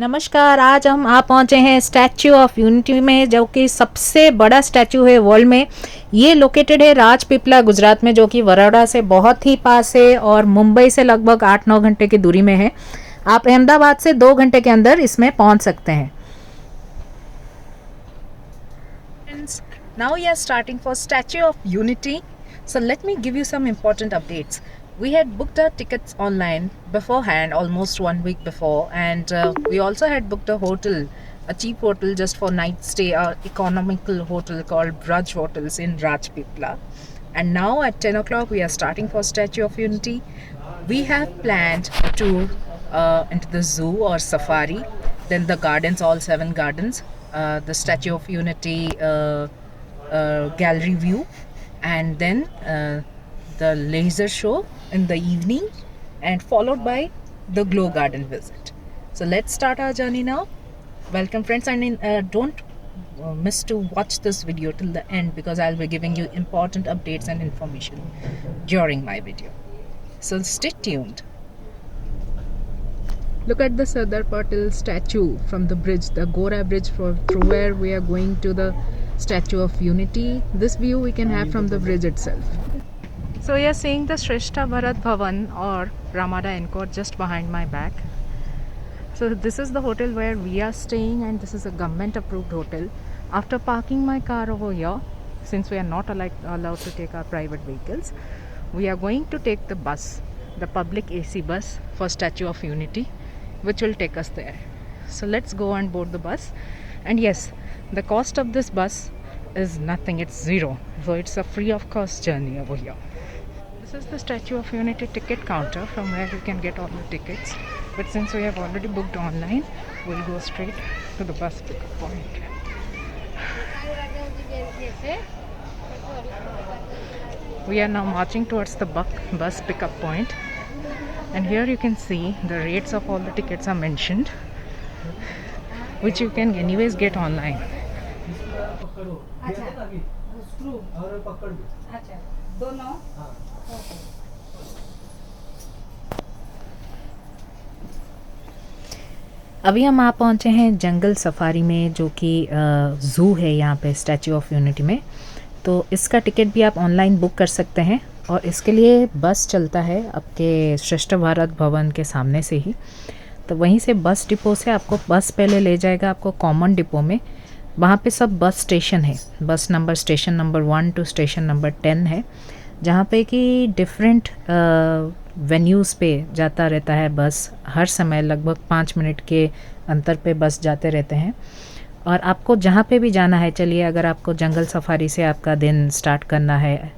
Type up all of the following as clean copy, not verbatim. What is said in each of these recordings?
नमस्कार। आज हम पहुंचे हैं स्टैच्यू ऑफ यूनिटी में, जो कि सबसे बड़ा स्टैच्यू है वर्ल्ड में। ये लोकेटेड है राजपीपला गुजरात में, जो कि वडोदरा से बहुत ही पास है और मुंबई से लगभग 8-9 घंटे की दूरी में है। आप अहमदाबाद से 2 घंटे के अंदर इसमें पहुंच सकते हैं। Now we are starting for Statue of Unity. So let me give you some important updates. We had booked our tickets online beforehand, almost 1 week before, and we also had booked a hotel, a cheap hotel just for night stay, a economical hotel called Braj Hotels in Rajpipla. And now at 10 o'clock we are starting for Statue of Unity. We have planned to into the zoo or safari, then the gardens, all 7 gardens, the Statue of Unity gallery view, and then the laser show in the evening, and followed by the glow garden visit. So let's start our journey now. Welcome friends, and don't miss to watch this video till the end, because I'll be giving you important updates and information during my video. So stay tuned. Look at the Sardar Patel statue from the bridge, the Gora bridge, through where we are going to the Statue of Unity. This view we can have from the bridge itself. So you are seeing the Shrestha Bharat Bhavan or Ramada Encore just behind my back. So this is the hotel where we are staying, and this is a government approved hotel. After parking my car over here, since we are not allowed to take our private vehicles, we are going to take the bus, the public AC bus for Statue of Unity, which will take us there. So let's go and board the bus. And yes, the cost of this bus is nothing, it's zero. So it's a free of cost journey over here. This is the Statue of Unity ticket counter from where you can get all the tickets. But since we have already booked online, we'll go straight to the bus pickup point. We are now marching towards the bus pickup point, and here you can see the rates of all the tickets are mentioned, which you can anyways get online. अभी हम पहुंचे हैं जंगल safari में, जो कि zoo है यहाँ पे स्टैच्यू ऑफ यूनिटी में। तो इसका टिकट भी आप ऑनलाइन बुक कर सकते हैं, और इसके लिए बस चलता है आपके श्रेष्ठ भारत भवन के सामने से ही। तो वहीं से बस डिपो से आपको बस पहले ले जाएगा आपको कॉमन डिपो में। वहाँ पे सब बस स्टेशन है, bus number station number 1 to station number 10 है, जहाँ पे कि डिफरेंट वेन्यूज़ पे जाता रहता है बस। हर समय लगभग 5 मिनट के अंतर पे बस जाते रहते हैं। और आपको जहाँ पे भी जाना है, चलिए अगर आपको जंगल सफारी से आपका दिन स्टार्ट करना है,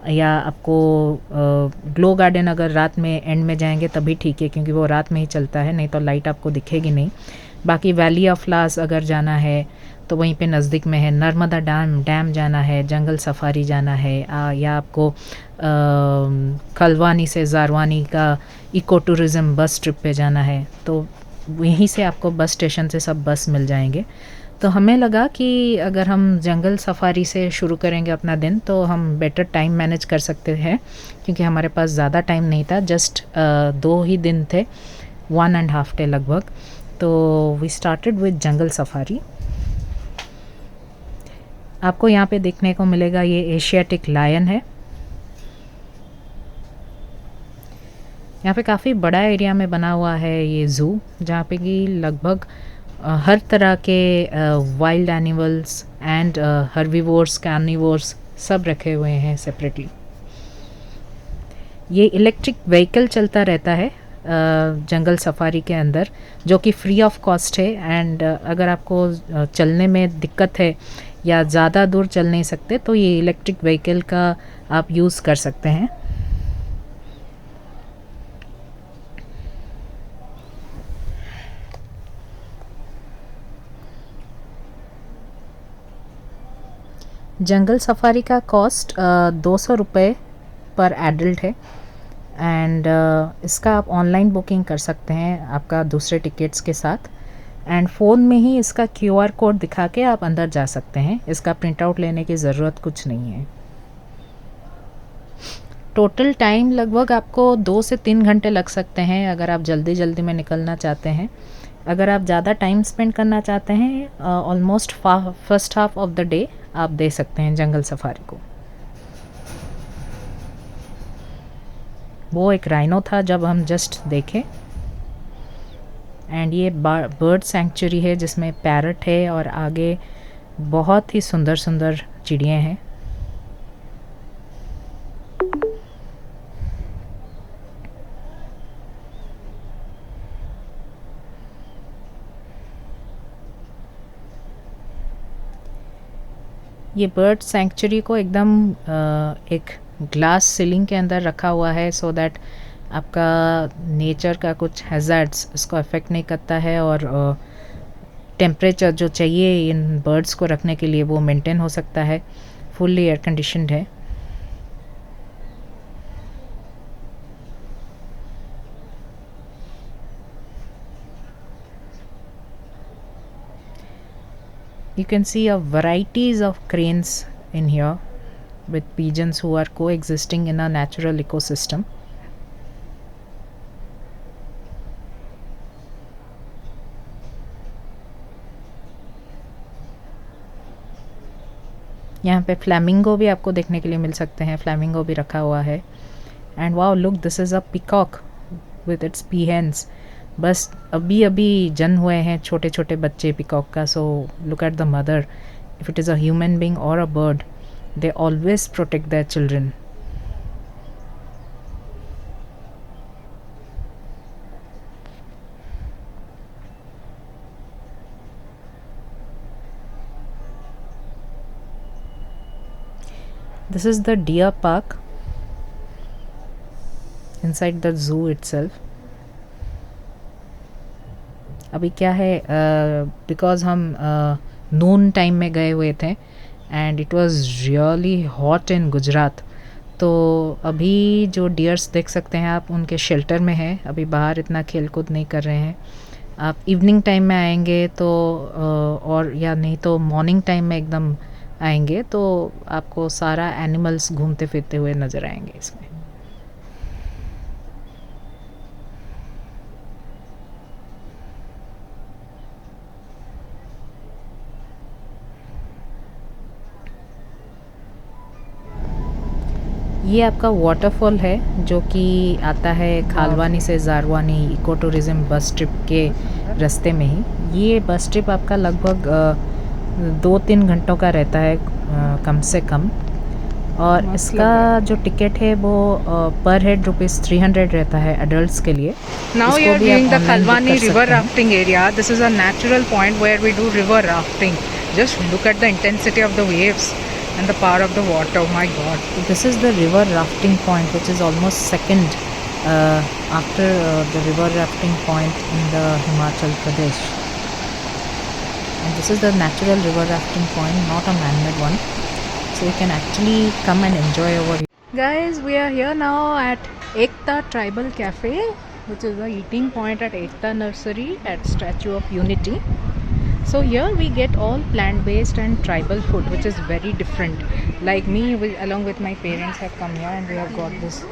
या आपको ग्लो गार्डन अगर रात में एंड में जाएंगे तभी ठीक है, क्योंकि वो रात में ही चलता है, नहीं तो लाइट आपको दिखेगी नहीं। बाकी वैली ऑफ फ्लावर्स अगर जाना है तो वहीं पे नज़दीक में है। नर्मदा डैम जाना है, जंगल सफारी जाना है, या आपको खलवानी से जारवानी का इको टूरिज़म बस ट्रिप पे जाना है, तो वहीं से आपको बस स्टेशन से सब बस मिल जाएंगे। तो हमें लगा कि अगर हम जंगल सफारी से शुरू करेंगे अपना दिन, तो हम बेटर टाइम मैनेज कर सकते हैं, क्योंकि हमारे पास ज़्यादा टाइम नहीं था, जस्ट 2 ही दिन थे, 1.5 डे लगभग। तो we started with jungle safari. आपको यहाँ पे देखने को मिलेगा ये एशियाटिक लायन है। यहाँ पे काफ़ी बड़ा एरिया में बना हुआ है ये ज़ू, जहाँ पे कि लगभग हर तरह के wild animals and herbivores, carnivores सब रखे हुए हैं सेपरेटली। ये इलेक्ट्रिक व्हीकल चलता रहता है जंगल सफारी के अंदर, जो कि फ्री ऑफ कॉस्ट है। एंड अगर आपको चलने में दिक्कत है या ज़्यादा दूर चल नहीं सकते, तो ये इलेक्ट्रिक व्हीकल का आप यूज़ कर सकते हैं। जंगल सफारी का कॉस्ट 200 रुपये पर एडल्ट है, एंड इसका आप ऑनलाइन बुकिंग कर सकते हैं आपका दूसरे टिकट्स के साथ। एंड फ़ोन में ही इसका QR कोड दिखा के आप अंदर जा सकते हैं, इसका प्रिंट आउट लेने की ज़रूरत कुछ नहीं है। टोटल टाइम लगभग आपको 2 से 3 घंटे लग सकते हैं अगर आप जल्दी जल्दी में निकलना चाहते हैं। अगर आप ज़्यादा टाइम स्पेंड करना चाहते हैं almost first half of the day आप दे सकते हैं जंगल सफारी को। वो एक राइनो था जब हम जस्ट देखे। एंड ये बर्ड सेंचुरी है जिसमें पैरट है और आगे बहुत ही सुंदर सुंदर चिड़ियाँ हैं। ये बर्ड सेंचुरी को एकदम एक ग्लास सीलिंग के अंदर रखा हुआ है सो दैट आपका नेचर का कुछ हैज़ार्ड्स इसको अफेक्ट नहीं करता है और टेम्परेचर जो चाहिए इन बर्ड्स को रखने के लिए वो मेंटेन हो सकता है। फुल्ली एयर कंडीशनड है। You can see a varieties of cranes in here with pigeons who are coexisting in a natural ecosystem. यहाँ पे फ्लैमिंगो भी आपको देखने के लिए मिल सकते हैं। फ्लैमिंगो भी रखा हुआ है। And wow look this is a peacock with its peahens. बस अभी अभी जन्म हुए हैं छोटे छोटे बच्चे पीकॉक का। So look at the mother. If it is a human being or a bird they always protect their children. This is the deer park inside the zoo itself. अभी क्या है बिकॉज हम नून टाइम में गए हुए थे and it was really hot in Gujarat. तो अभी जो डियर्स देख सकते हैं आप उनके शेल्टर में है। अभी बाहर इतना खेल कूद नहीं कर रहे हैं। आप इवनिंग टाइम में आएंगे तो और या नहीं तो मॉर्निंग टाइम में एकदम आएंगे तो आपको सारा एनिमल्स घूमते फिरते हुए नज़र आएंगे इसमें। ये आपका वाटरफॉल है जो कि आता है खालवानी से जारवानी इको टूरिज़म बस ट्रिप के रास्ते में ही। ये बस ट्रिप आपका लगभग 2-3 घंटों का रहता है कम से कम। और इसका जो टिकट है वो पर हेड ₹300 रहता है एडल्ट्स के लिए। Now you are viewing the Khalwani river rafting area. This is a natural point where we do river rafting. Just look at the intensity of the waves and the power of the water. Oh my God! This is the river rafting point, which is almost second after the river rafting point in the Himachal Pradesh. And this is the natural river rafting point, not a man-made one. So you can actually come and enjoy over here. Guys, we are here now at Ekta Tribal Cafe, which is a eating point at Ekta Nursery at Statue of Unity. So here we get all plant-based and tribal food, which is very different. Like me, along with my parents, have come here and we have got this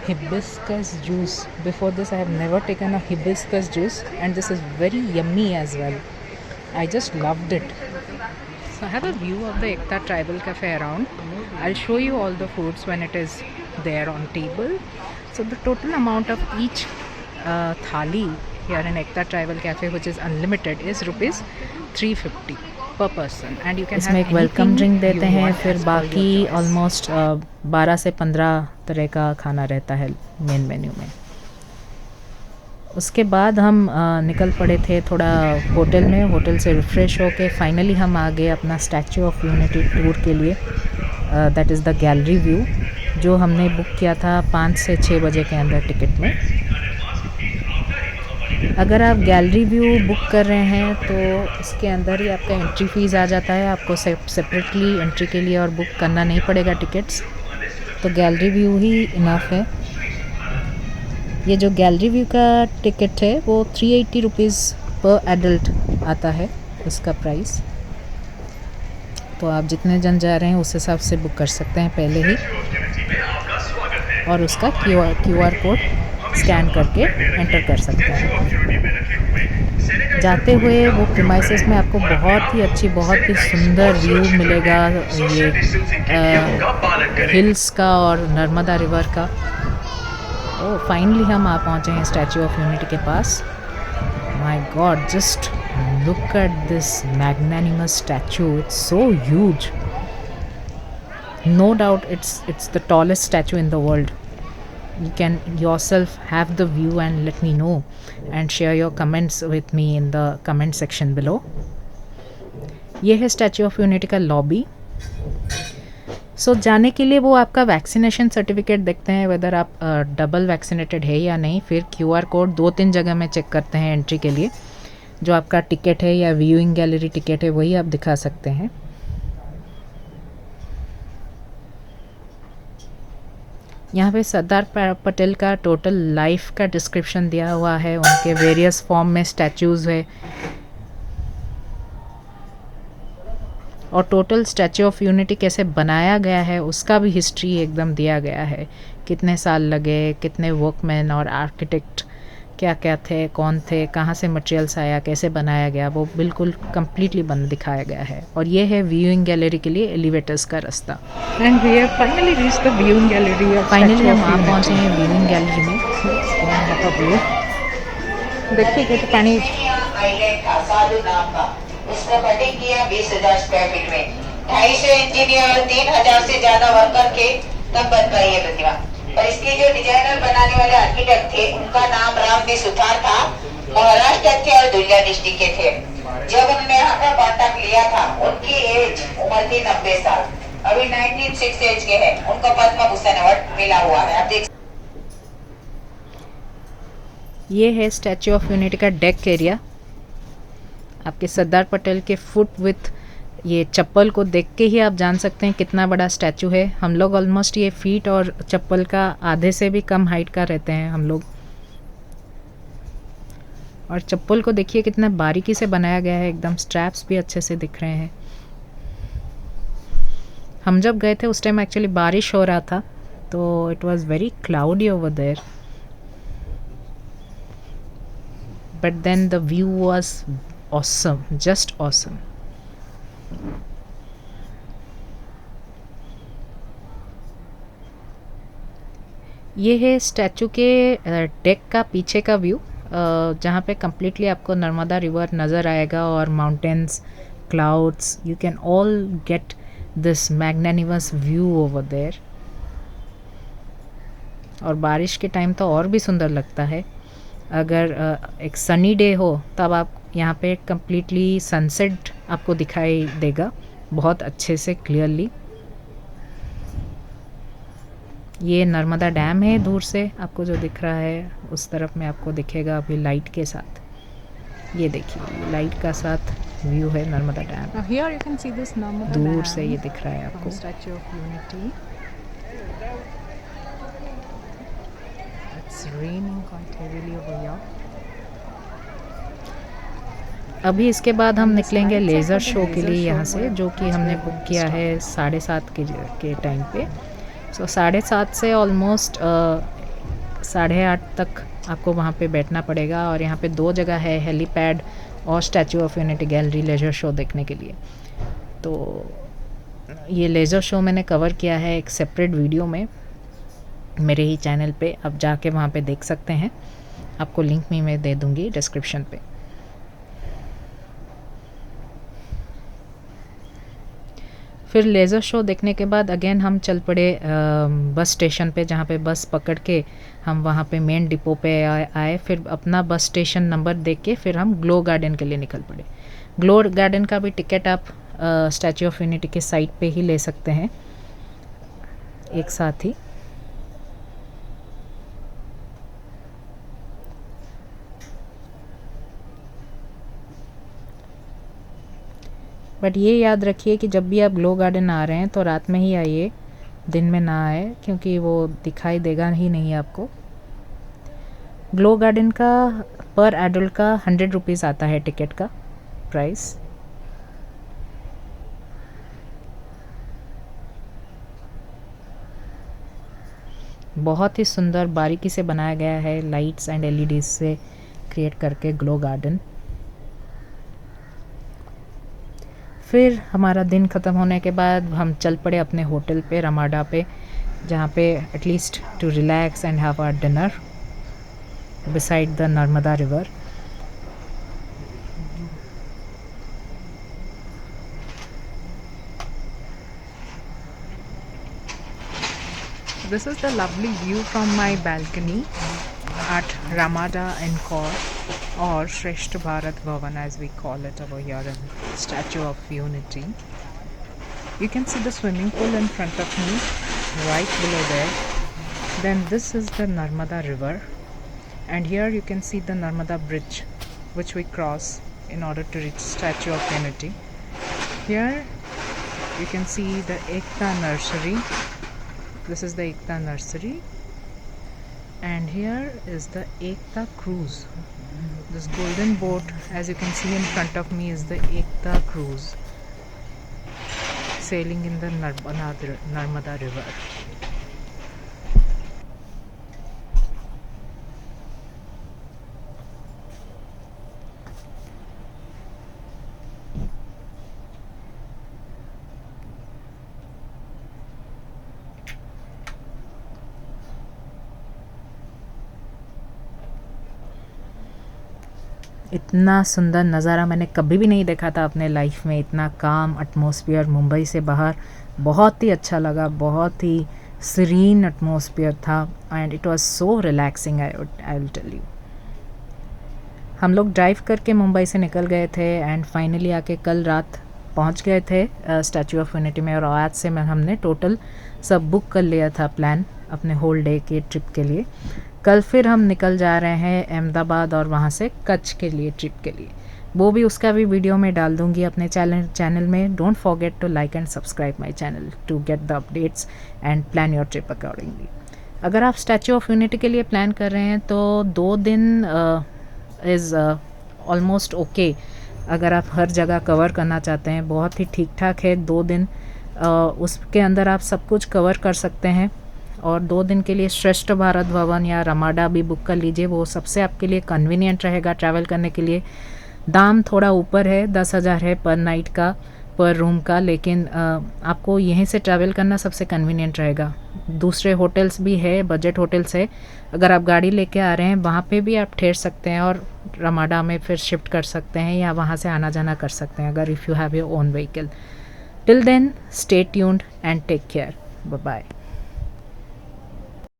hibiscus juice. Before this, I have never taken a hibiscus juice, and this is very yummy as well. I just loved it. So I have a view of the Ekta Tribal Cafe around. I'll show you all the foods when it is there on table. So the total amount of each thali here in Ekta Tribal Cafe, which is unlimited, is ₹350 per person. And you can इसमें एक welcome drink देते हैं। फिर बाकी almost 12 से 15 तरह का खाना रहता है मेन मेन्यू में। उसके बाद हम निकल पड़े थे थोड़ा होटल में। होटल से रिफ़्रेश होके फाइनली हम आ गए अपना स्टैचू ऑफ यूनिटी टूर के लिए। That is the gallery view जो हमने बुक किया था 5 से 6 बजे के अंदर टिकट में। अगर आप गैलरी व्यू बुक कर रहे हैं तो इसके अंदर ही आपका एंट्री फ़ीस आ जाता है। आपको सेपरेटली एंट्री के लिए और बुक करना नहीं पड़ेगा टिकट्स। तो गैलरी व्यू ही इनफ है। ये जो गैलरी व्यू का टिकट है वो ₹380 पर एडल्ट आता है उसका प्राइस। तो आप जितने जन जा रहे हैं उस हिसाब से बुक कर सकते हैं पहले ही और उसका QR कोड स्कैन करके एंटर कर सकते हैं। जाते हुए वो प्रीमाइसेस में आपको बहुत ही अच्छी, बहुत ही सुंदर व्यू मिलेगा ये हिल्स का और नर्मदा रिवर का। ओह फाइनली हम आ पहुँचे हैं स्टैचू ऑफ यूनिटी के पास। My god, just look at this magnanimous statue, it's so huge. No doubt it's the tallest statue in the world. You can yourself have the view and let me know and share your comments with me in the comment section below. ये है statue of unity का lobby. सो जाने के लिए वो आपका vaccination certificate देखते हैं वेदर आप डबल वैक्सीनेटेड है या नहीं। फिर QR कोड 2-3 जगह में चेक करते हैं एंट्री के लिए। जो आपका टिकट है या व्यूइंग गैलरी टिकट है वही आप दिखा सकते हैं। यहाँ पे सरदार पटेल का टोटल लाइफ का डिस्क्रिप्शन दिया हुआ है, उनके वेरियस फॉर्म में स्टैचूज़ है और टोटल स्टैचू ऑफ यूनिटी कैसे बनाया गया है उसका भी हिस्ट्री एकदम दिया गया है। कितने साल लगे, कितने वर्कमैन और आर्किटेक्ट क्या क्या थे, कौन थे, कहाँ से मटेरियल्स आया, कैसे बनाया गया, वो बिल्कुल कम्प्लीटली बन दिखाया गया है। और ये है व्यूइंग गैलरी के लिए एलिवेटर्स का रास्ता। And we have finally reached the viewing gallery of finally हम आ पहुँचे हैं व्यूइंग गैलरी में। देखिए कि तो पानी आइलैंड था साधु नाम का, उसने कटिंग किया 20,000 स्क्वायर फीट में। 250 इंजीनियर और 3,000 से ज्यादा वर्कर के तब बन पाई है प्रतिमा। और इसके जो डिजाइनर बनाने वाले आर्किटेक्ट थे उनका नाम राम बी सुथार था, महाराष्ट्र थे और दुलिया डिस्ट्रिक्ट के थे। जब उन्होंने यहाँ का कॉन्ट्रैक्ट लिया था उनकी उम्र थी 90 साल। अभी 96 एज के हैं। उनको पद्म भूषण अवार्ड मिला हुआ है। आप देख ये है स्टैचू ऑफ यूनिटी का डेक एरिया। आपके सरदार पटेल के फुट विथ ये चप्पल को देख के ही आप जान सकते हैं कितना बड़ा स्टैचू है। हम लोग ऑलमोस्ट ये फीट और चप्पल का आधे से भी कम हाइट का रहते हैं हम लोग। और चप्पल को देखिए कितना बारीकी से बनाया गया है, एकदम स्ट्रैप्स भी अच्छे से दिख रहे हैं। हम जब गए थे उस टाइम एक्चुअली बारिश हो रहा था, तो it was very cloudy over there, but then the view was awesome, just awesome. ये है स्टैचू के डेक का पीछे का व्यू, जहाँ पे कम्प्लीटली आपको नर्मदा रिवर नज़र आएगा और mountains, clouds, you can all get this magnanimous view over there. और बारिश के टाइम तो और भी सुंदर लगता है। अगर एक सनी डे हो तब आप यहाँ पे कम्प्लीटली सनसेट आपको दिखाई देगा बहुत अच्छे से क्लियरली। ये नर्मदा डैम है, दूर से आपको जो दिख रहा है उस तरफ में आपको दिखेगा अभी लाइट के साथ। ये देखिए लाइट का साथ व्यू है Narmada dam. Here you can see this Narmada दूर से ये दिख रहा है आपको statue of unity. It's raining quite heavily over here. अभी इसके बाद हम निकलेंगे लेज़र शो के लिए यहाँ से, जो कि हमने बुक किया है 7:30 के टाइम पे। सो 7:30 से ऑलमोस्ट 8:30 तक आपको वहाँ पे बैठना पड़ेगा। और यहाँ पे 2 जगह है, हेलीपैड और statue of unity gallery laser show देखने के लिए। तो ये लेज़र शो मैंने कवर किया है एक सेपरेट वीडियो में मेरे ही चैनल पे, आप जाके वहाँ पे देख सकते हैं। आपको लिंक भी मैं दे दूँगी डिस्क्रिप्शन पे। फिर लेज़र शो देखने के बाद अगेन हम चल पड़े बस स्टेशन पे, जहाँ पे बस पकड़ के हम वहाँ पे मेन डिपो पे आए। फिर अपना बस स्टेशन नंबर देख के फिर हम ग्लो गार्डन के लिए निकल पड़े। ग्लो गार्डन का भी टिकट आप स्टैचू ऑफ यूनिटी के साइट पे ही ले सकते हैं एक साथ ही। बट ये याद रखिए कि जब भी आप ग्लो गार्डन आ रहे हैं तो रात में ही आइए, दिन में ना आए, क्योंकि वो दिखाई देगा ही नहीं आपको। ग्लो गार्डन का पर एडल्ट का 100 रुपीज़ आता है टिकट का प्राइस। बहुत ही सुंदर बारीकी से बनाया गया है, लाइट्स एंड LEDs से क्रिएट करके ग्लो गार्डन। फिर हमारा दिन ख़त्म होने के बाद हम चल पड़े अपने होटल पे रमाडा पे, जहाँ पे at least to relax and have our dinner beside the Narmada river. This is the lovely view from my balcony at Ramada Encore, or Shrestha Bharat Bhavan as we call it over here in Statue of Unity. You can see the swimming pool in front of me right below there. Then this is the Narmada river, and here you can see the Narmada bridge which we cross in order to reach Statue of Unity. Here you can see the Ekta nursery. This is the Ekta nursery, and here is the Ekta cruise. This golden boat, as you can see in front of me, is the Ekta cruise sailing in the Narmada river. इतना सुंदर नज़ारा मैंने कभी भी नहीं देखा था अपने लाइफ में। इतना काम एटमॉस्फेयर मुंबई से बाहर, बहुत ही अच्छा लगा, बहुत ही सीरीन एटमॉस्फेयर था and it was so relaxing. I will tell you, हम लोग ड्राइव करके मुंबई से निकल गए थे एंड फाइनली आके कल रात पहुंच गए थे स्टैचू ऑफ यूनिटी में। और आज से हमने टोटल सब बुक कर लिया था प्लान अपने होल डे के ट्रिप के लिए। कल फिर हम निकल जा रहे हैं अहमदाबाद और वहाँ से कच्छ के लिए ट्रिप के लिए। वो भी उसका भी वीडियो में डाल दूँगी अपने चैनल में। Don't forget to like and subscribe my channel to get the updates and plan your trip accordingly. अगर आप स्टैचू ऑफ यूनिटी के लिए प्लान कर रहे हैं तो 2 दिन इज़ ऑलमोस्ट ओके। अगर आप हर जगह कवर करना चाहते हैं, बहुत ही ठीक ठाक है 2 दिन। उसके अंदर आप सब कुछ कवर कर सकते हैं। और 2 दिन के लिए श्रेष्ठ भारत भवन या रमाडा भी बुक कर लीजिए, वो सबसे आपके लिए कन्वीनियंट रहेगा ट्रैवल करने के लिए। दाम थोड़ा ऊपर है, 10,000 है पर नाइट का, पर रूम का, लेकिन आपको यहीं से ट्रैवल करना सबसे कन्वीनियंट रहेगा। दूसरे होटल्स भी है, बजट होटल्स है। अगर आप गाड़ी लेके आ रहे हैं वहाँ पे भी आप ठहर सकते हैं और रमाडा में फिर शिफ्ट कर सकते हैं या वहाँ से आना जाना कर सकते हैं अगर if you have your own vehicle. Till then stay tuned and take care. Bye bye.